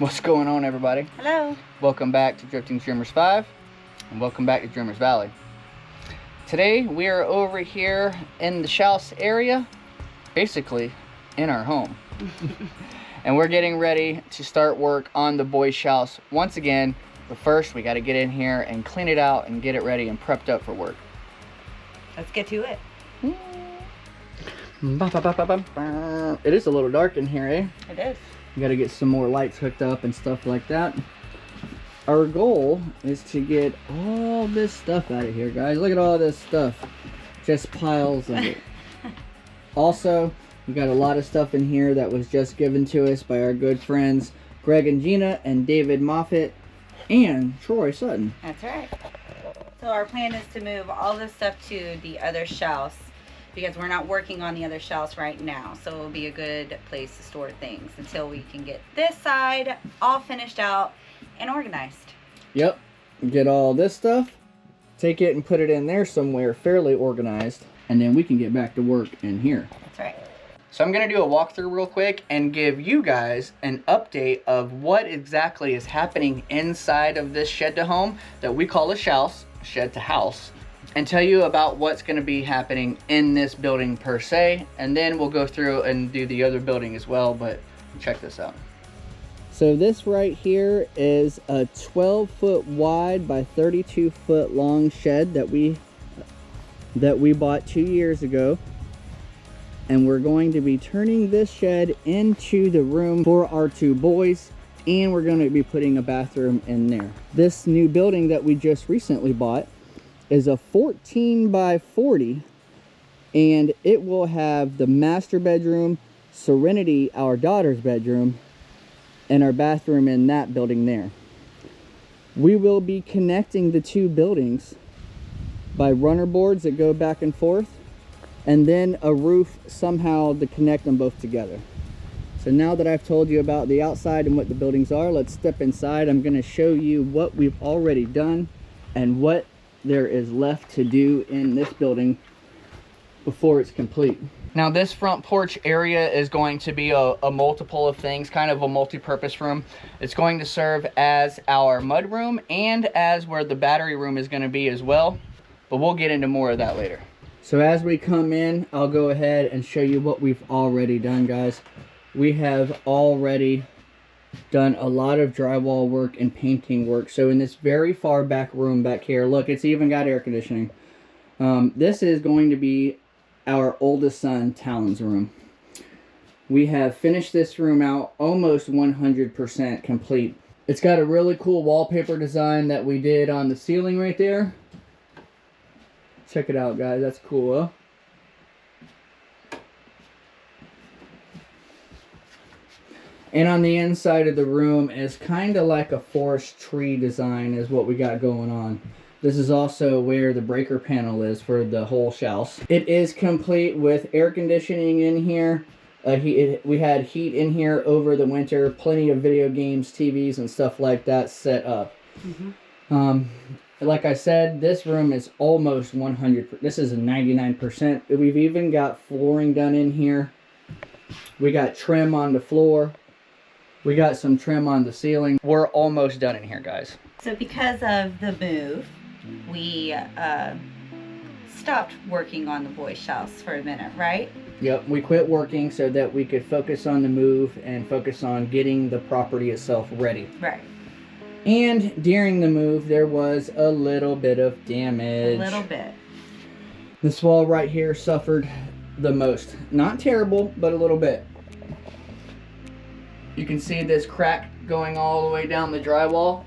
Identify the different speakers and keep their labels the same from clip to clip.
Speaker 1: What's going on, everybody?
Speaker 2: Hello.
Speaker 1: Welcome back to Drifting Dreamers 5, and welcome back to Dreamers Valley. Today we are over here in the Shouse area, basically in our home. And we're getting ready to start work on the boys' house once again. But first we got to get in here and clean it out and get it ready and prepped up for work.
Speaker 2: Let's get to it.
Speaker 1: It is a little dark in here, eh?
Speaker 2: It is.
Speaker 1: We got to get some more lights hooked up and stuff like that. Our goal is to get all this stuff out of here, guys. Look at all this stuff. Just piles of it. Also, we got a lot of stuff in here that was just given to us by our good friends Greg and Gina and David Moffitt and Troy Sutton.
Speaker 2: That's right. So our plan is to move all this stuff to the other shelves because we're not working on the other shelves right now. So it'll be a good place to store things until we can get this side all finished out and organized.
Speaker 1: Yep. Get all this stuff, take it and put it in there somewhere fairly organized, and then we can get back to work in here.
Speaker 2: That's right.
Speaker 1: So I'm going to do a walkthrough real quick and give you guys an update of what exactly is happening inside of this shed to home that we call a house, shed to house, and tell you about what's going to be happening in this building per se, and then we'll go through and do the other building as well. But check this out. So this right here is a 12-foot wide by 32-foot long shed that we bought 2 years ago. And we're going to be turning this shed into the room for our two boys, and we're going to be putting a bathroom in there. This new building that we just recently bought is a 14 by 40, and it will have the master bedroom, Serenity, our daughter's bedroom, and our bathroom in that building there. We will be connecting the two buildings by runner boards that go back and forth, and then a roof somehow to connect them both together. So now that I've told you about the outside and what the buildings are, let's step inside. I'm going to show you what we've already done and what there is left to do in this building before it's complete. Now this front porch area is going to be a multiple of things, kind of a multi-purpose room. It's going to serve as our mudroom and as where the battery room is going to be as well, but we'll get into more of that later. So as we come in, I'll go ahead and show you what we've already done, guys. We have already done a lot of drywall work and painting work. So in this very far back room back here, look, it's even got air conditioning. This is going to be our oldest son, Talon's room. We have finished this room out almost 100% complete. It's got a really cool wallpaper design that we did on the ceiling right there. Check it out, guys. That's cool, huh? And on the inside of the room is kind of like a forest tree design is what we got going on. This is also where the breaker panel is for the whole house. It is complete with air conditioning in here. We had heat in here over the winter. Plenty of video games, TVs, and stuff like that set up. Like I said, this room is almost 100%. This is a 99%. We've even got flooring done in here. We got trim on the floor. We got some trim on the ceiling. We're almost done in here, guys.
Speaker 2: So because of the move, we stopped working on the boys' house for a minute, right?
Speaker 1: Yep, we quit working so that we could focus on the move and focus on getting the property itself ready.
Speaker 2: Right.
Speaker 1: And during the move, there was a little bit of damage.
Speaker 2: A little bit.
Speaker 1: This wall right here suffered the most. Not terrible, but a little bit. You can see this crack going all the way down the drywall.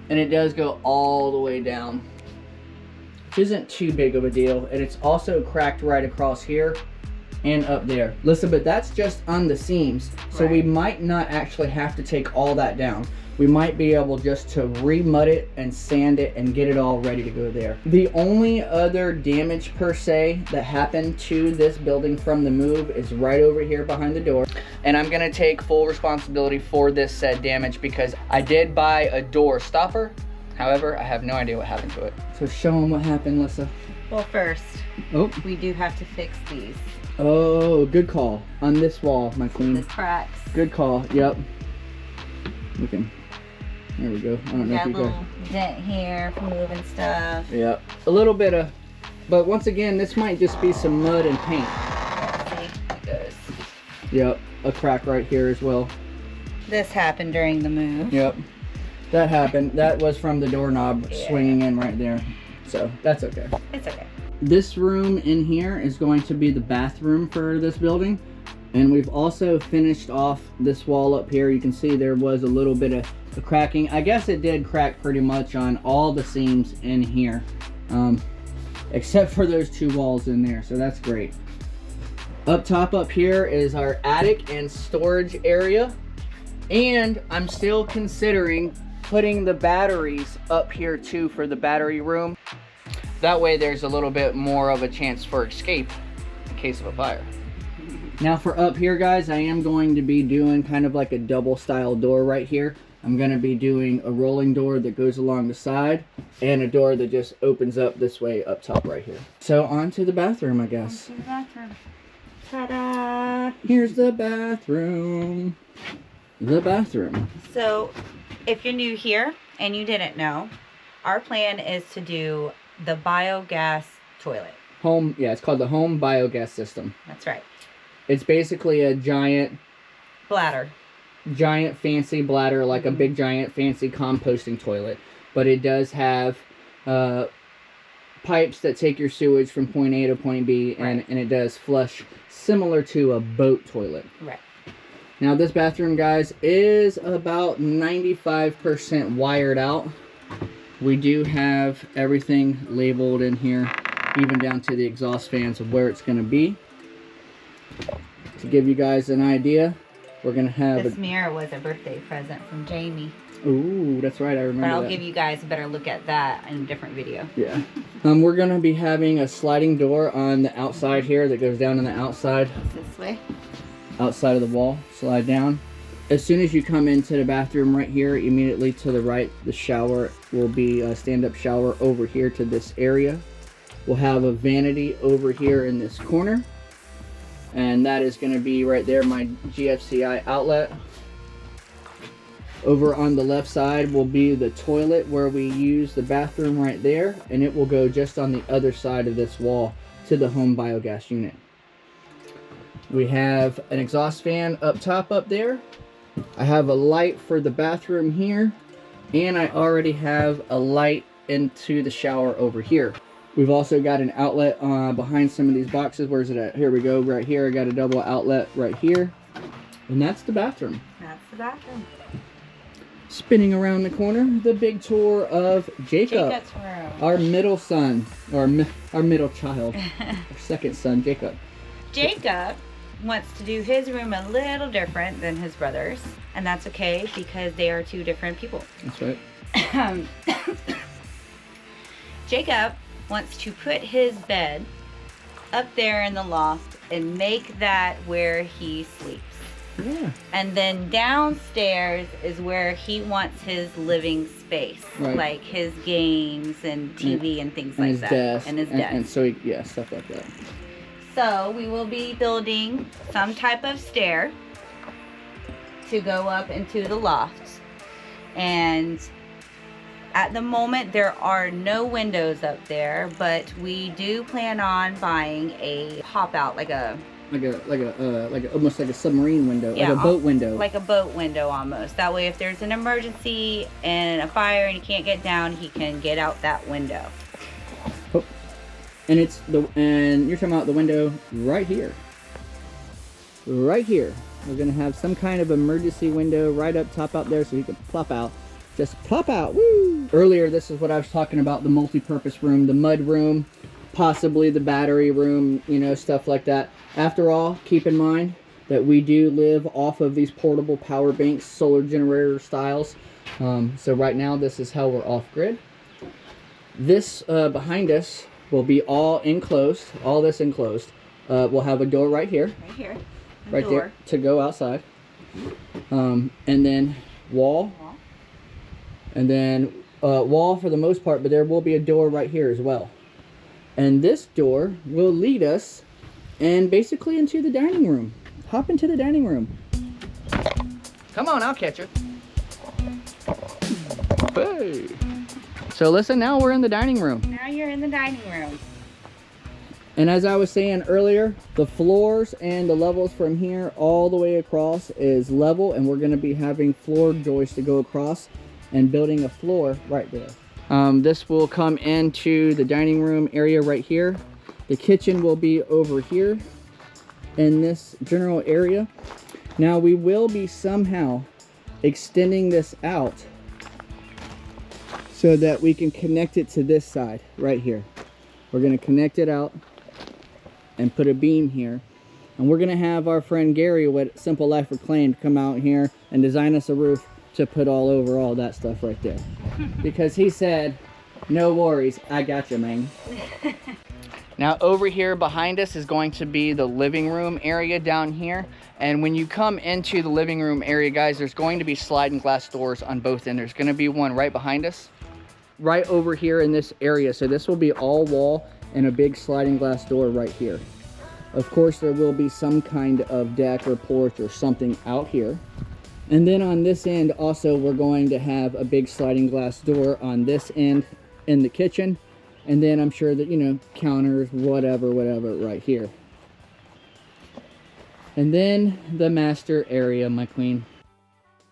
Speaker 1: And it does go all the way down, which isn't too big of a deal. And it's also cracked right across here and up there. Listen, but that's just on the seams. So we might not actually have to take all that down. We might be able just to re-mud it and sand it and get it all ready to go there. The only other damage per se that happened to this building from the move is right over here behind the door. And I'm gonna take full responsibility for this said damage because I did buy a door stopper. However, I have no idea what happened to it. So show them what happened, Lyssa.
Speaker 2: Well, first,
Speaker 1: Oh.
Speaker 2: we do have to fix these.
Speaker 1: Oh, good call. On this wall, my queen.
Speaker 2: The cracks.
Speaker 1: Good call. Yep. Okay. There we go. I don't know
Speaker 2: Got
Speaker 1: if
Speaker 2: a
Speaker 1: you
Speaker 2: little
Speaker 1: guys.
Speaker 2: dent here from moving stuff.
Speaker 1: Yep. A little bit of, but once again, this might just be some mud and paint.
Speaker 2: See, it goes.
Speaker 1: Yep. A crack right here as well.
Speaker 2: This happened during the move.
Speaker 1: Yep. That happened. That was from the doorknob
Speaker 2: Yeah.
Speaker 1: swinging in right there. So that's okay.
Speaker 2: It's okay.
Speaker 1: This room in here is going to be the bathroom for this building. And we've also finished off this wall up here. You can see there was a little bit of cracking. I guess it did crack pretty much on all the seams in here. Except for those two walls in there. So that's great. Up top up here is our attic and storage area. And I'm still considering putting the batteries up here too for the battery room. That way there's a little bit more of a chance for escape in case of a fire. Now for up here, guys, I am going to be doing kind of like a double style door right here. I'm going to be doing a rolling door that goes along the side and a door that just opens up this way up top right here. So on to the bathroom, I guess.
Speaker 2: On to the bathroom. Ta-da!
Speaker 1: Here's the bathroom. The bathroom.
Speaker 2: So, if you're new here and you didn't know, our plan is to do the biogas toilet.
Speaker 1: Home, yeah, it's called the home biogas system.
Speaker 2: That's right.
Speaker 1: It's basically a giant
Speaker 2: Bladder.
Speaker 1: fancy bladder, like a big giant fancy composting toilet. But it does have pipes that take your sewage from point A to point B, and it does flush similar to a boat toilet.
Speaker 2: Right.
Speaker 1: Now this bathroom, guys, is about 95% wired out. We do have everything labeled in here, even down to the exhaust fans of where it's going to be. To give you guys an idea, we're going to have
Speaker 2: This mirror was a birthday present from Jamie.
Speaker 1: Ooh, that's right, I remember
Speaker 2: But I'll
Speaker 1: that.
Speaker 2: give you guys a better look at that in a different video.
Speaker 1: Yeah. We're going to be having a sliding door on the outside here that goes down on the outside.
Speaker 2: This way.
Speaker 1: Outside of the wall, slide down. As soon as you come into the bathroom right here, immediately to the right, the shower will be a stand-up shower over here to this area. We'll have a vanity over here in this corner. And that is going to be right there, my GFCI outlet. Over on the left side will be the toilet where we use the bathroom right there. And it will go just on the other side of this wall to the home biogas unit. We have an exhaust fan up top up there. I have a light for the bathroom here. And I already have a light into the shower over here. We've also got an outlet behind some of these boxes. Where's it at? Here we go, right here. I got a double outlet right here. And that's the bathroom.
Speaker 2: That's the bathroom.
Speaker 1: Spinning around the corner, the big tour of Jacob.
Speaker 2: Jacob's room.
Speaker 1: Our middle son, or our middle child. Our second son, Jacob.
Speaker 2: Jacob wants to do his room a little different than his brothers. And that's okay because they are two different people.
Speaker 1: That's right.
Speaker 2: Jacob wants to put his bed up there in the loft and make that where he sleeps.
Speaker 1: Yeah.
Speaker 2: And then downstairs is where he wants his living space,
Speaker 1: Right.
Speaker 2: like his games and TV and things
Speaker 1: And
Speaker 2: like
Speaker 1: his
Speaker 2: that.
Speaker 1: desk.
Speaker 2: And his desk.
Speaker 1: And so, yeah, stuff like that.
Speaker 2: So we will be building some type of stair to go up into the loft. And at the moment there are no windows up there, but we do plan on buying a pop out, like a
Speaker 1: almost like a submarine window,
Speaker 2: Yeah,
Speaker 1: like a boat window.
Speaker 2: like a boat window almost. That way if there's an emergency and a fire and he can't get down, he can get out that window.
Speaker 1: Oh. And and you're talking about the window right here. Right here. We're gonna have some kind of emergency window right up top out there so he can plop out. Just plop out. Woo! Earlier, this is what I was talking about, the multi-purpose room, the mud room, possibly the battery room, you know, stuff like that. After all, keep in mind that we do live off of these portable power banks, solar generator styles. So right now, this is how we're off-grid. This behind us will be all enclosed, all this enclosed. We'll have a door right here.
Speaker 2: Right here.
Speaker 1: Right there to go outside. And then wall. And then wall for the most part, but there will be a door right here as well. And this door will lead us and basically into the dining room. Hop into the dining room. Come on, I'll catch her. Hey. So listen, now we're in the dining room.
Speaker 2: Now you're in the dining room.
Speaker 1: And as I was saying earlier, the floors and the levels from here all the way across is level, and we're going to be having floor joists to go across and building a floor right there. This will come into the dining room area right here. The kitchen will be over here in this general area. Now we will be somehow extending this out so that we can connect it to this side right here. We're going to connect it out and put a beam here, and we're going to have our friend Gary with Simple Life Reclaimed come out here and design us a roof to put all over all that stuff right there. Because he said, no worries, I got you, man. Now over here behind us is going to be the living room area down here. And when you come into the living room area, guys, there's going to be sliding glass doors on both ends. There's going to be one right behind us, right over here in this area. So this will be all wall and a big sliding glass door right here. Of course, there will be some kind of deck or porch or something out here. And then on this end also, we're going to have a big sliding glass door on this end in the kitchen. And then I'm sure that, you know, counters, whatever right here. And then the master area, my queen.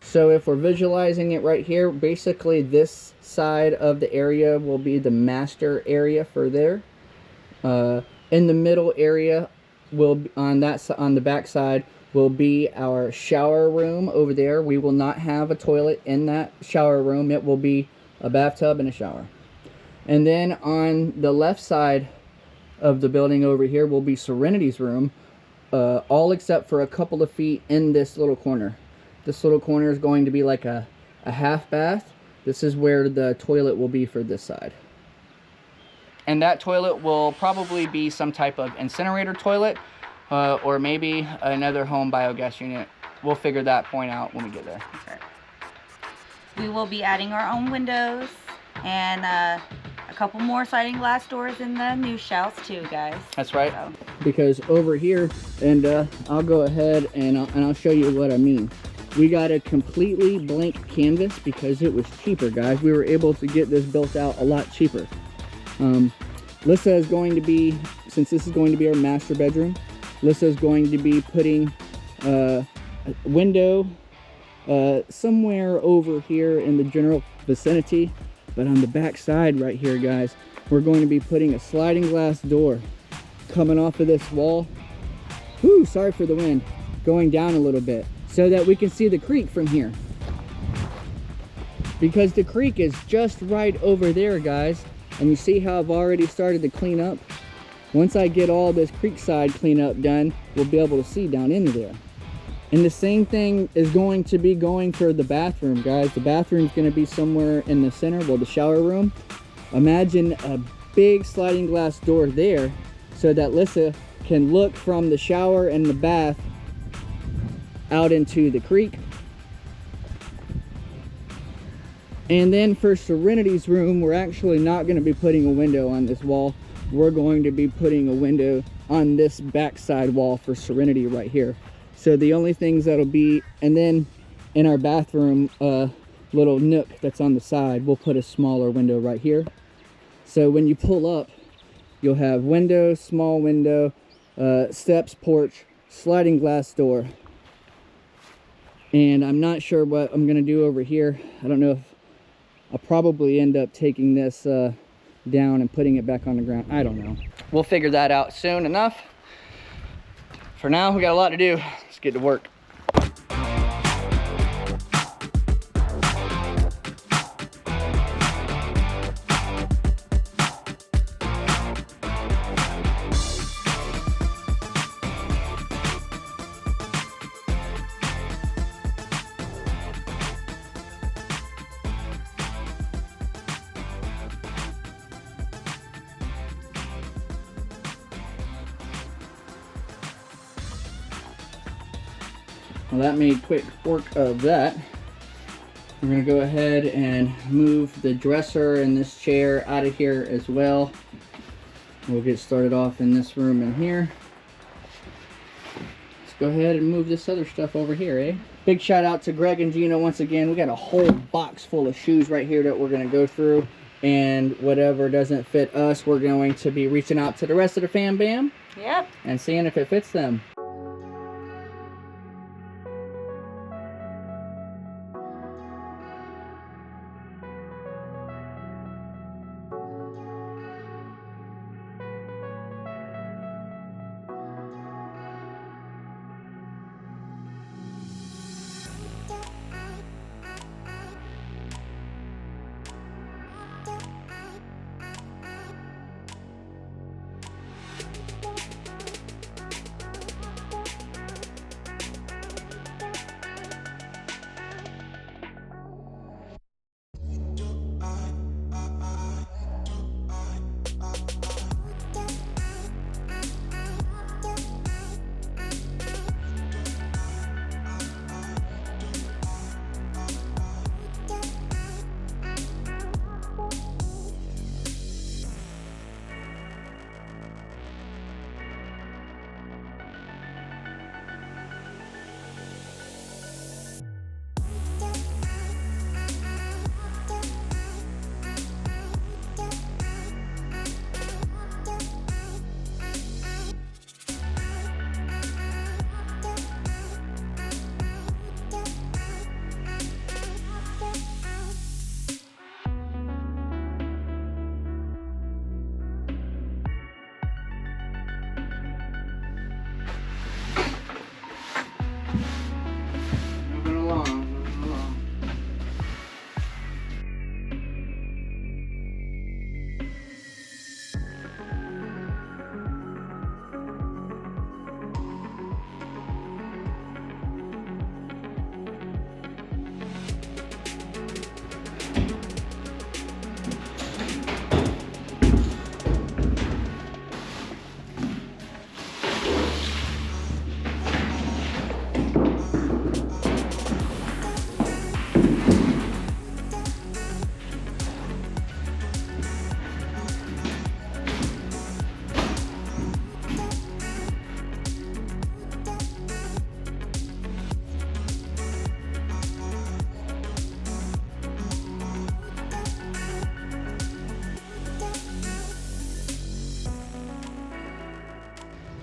Speaker 1: So if we're visualizing it right here, basically this side of the area will be the master area for there. In the middle area will be on the back side will be our shower room over there. We will not have a toilet in that shower room. It will be a bathtub and a shower. And then on the left side of the building over here will be Serenity's room, all except for a couple of feet in this little corner. This little corner is going to be like a half bath. This is where the toilet will be for this side. And that toilet will probably be some type of incinerator toilet, or maybe another home biogas unit. We'll figure that point out when we get there.
Speaker 2: Okay. We will be adding our own windows and a couple more sliding glass doors in the new shelves too, guys.
Speaker 1: That's right.
Speaker 2: So.
Speaker 1: Because over here, and I'll go ahead and I'll show you what I mean. We got a completely blank canvas because it was cheaper, guys. We were able to get this built out a lot cheaper. Lyssa is going to be, since this is going to be our master bedroom, Lyssa is going to be putting a window somewhere over here in the general vicinity. But on the back side right here, guys, we're going to be putting a sliding glass door coming off of this wall. Whoo, sorry for the wind. Going down a little bit so that we can see the creek from here. Because the creek is just right over there, guys. And you see how I've already started to clean up? Once I get all this creek side cleanup done, we'll be able to see down into there. And the same thing is going to be going for the bathroom, guys. The bathroom's going to be somewhere in the center, well, the shower room. Imagine a big sliding glass door there so that Lyssa can look from the shower and the bath out into the creek. And then for Serenity's room, we're actually not going to be putting a window on this wall. We're going to be putting a window on this backside wall for Serenity right here. So the only things that'll be, and then in our bathroom little nook that's on the side, we'll put a smaller window right here. So when you pull up, you'll have window, small window, steps, porch, sliding glass door. And I'm not sure what I'm gonna do over here. I don't know if I'll probably end up taking this down and putting it back on the ground. I don't know. We'll figure that out soon enough. For now, we got a lot to do. Let's get to work. Well, that made quick work of that. We're gonna go ahead and move the dresser and this chair out of here as well. We'll get started off in this room in here. Let's go ahead and move this other stuff over here, eh? Big shout out to Greg and Gina once again. We got a whole box full of shoes right here that we're going to go through. And whatever doesn't fit us, we're going to be reaching out to the rest of the fam bam.
Speaker 2: Yep.
Speaker 1: And seeing if it fits them.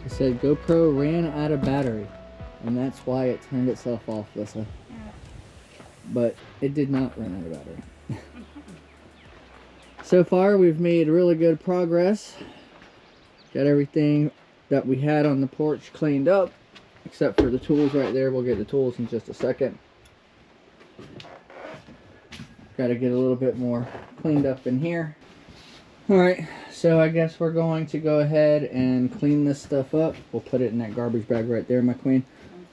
Speaker 1: It said GoPro ran out of battery, and that's why it turned itself off, Lyssa.
Speaker 2: Yeah.
Speaker 1: But it did not run out of battery. So far, we've made really good progress. Got everything that we had on the porch cleaned up, except for the tools right there. We'll get the tools in just a second. Got to get a little bit more cleaned up in here. Alright, so I guess we're going to go ahead and clean this stuff up. We'll put it in that garbage bag right there, my queen.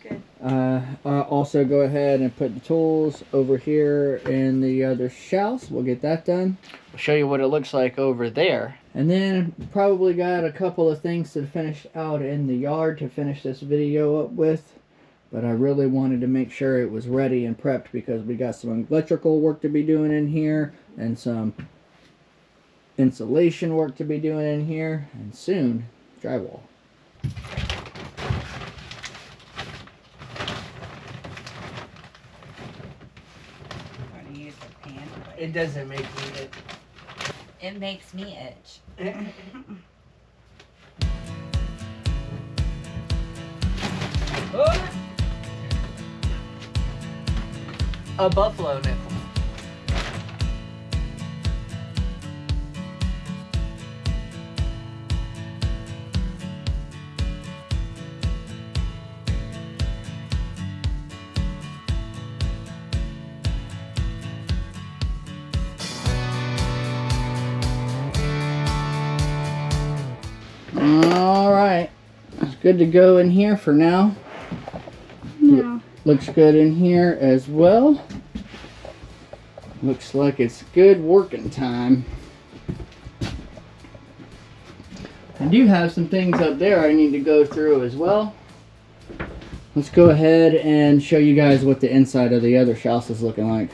Speaker 2: Good.
Speaker 1: I'll also go ahead and put the tools over here in the other shelves. We'll get that done. I'll show you what it looks like over there. And then probably got a couple of things to finish out in the yard to finish this video up with. But I really wanted to make sure it was ready and prepped because we got some electrical work to be doing in here and some insulation work to be doing in here, and soon drywall.
Speaker 2: I'm gonna use a pan.
Speaker 1: It doesn't make me itch.
Speaker 2: It makes me itch.
Speaker 1: A buffalo nickel. Alright, it's good to go in here for now.
Speaker 2: No.
Speaker 1: Looks good in here as well. Looks like it's good working time. I do have some things up there I need to go through as well. Let's go ahead and show you guys what the inside of the other house is looking like.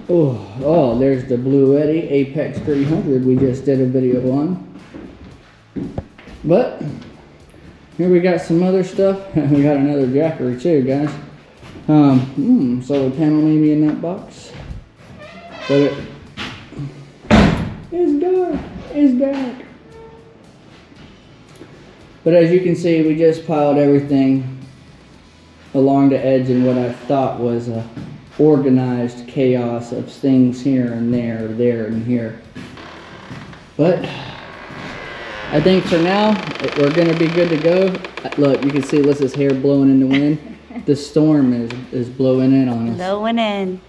Speaker 1: Oh, there's the Blue Eddy Apex 300 we just did a video on. But here we got some other stuff. We got another jackery too, guys. Solar panel maybe in that box. But it's dark. It's dark. But as you can see, we just piled everything along the edge in what I thought was a organized chaos of things here and there and here. But I think for now we're gonna be good to go. Look, you can see Alyssa's hair blowing in the wind. The storm is blowing in on us.
Speaker 2: Blowing in.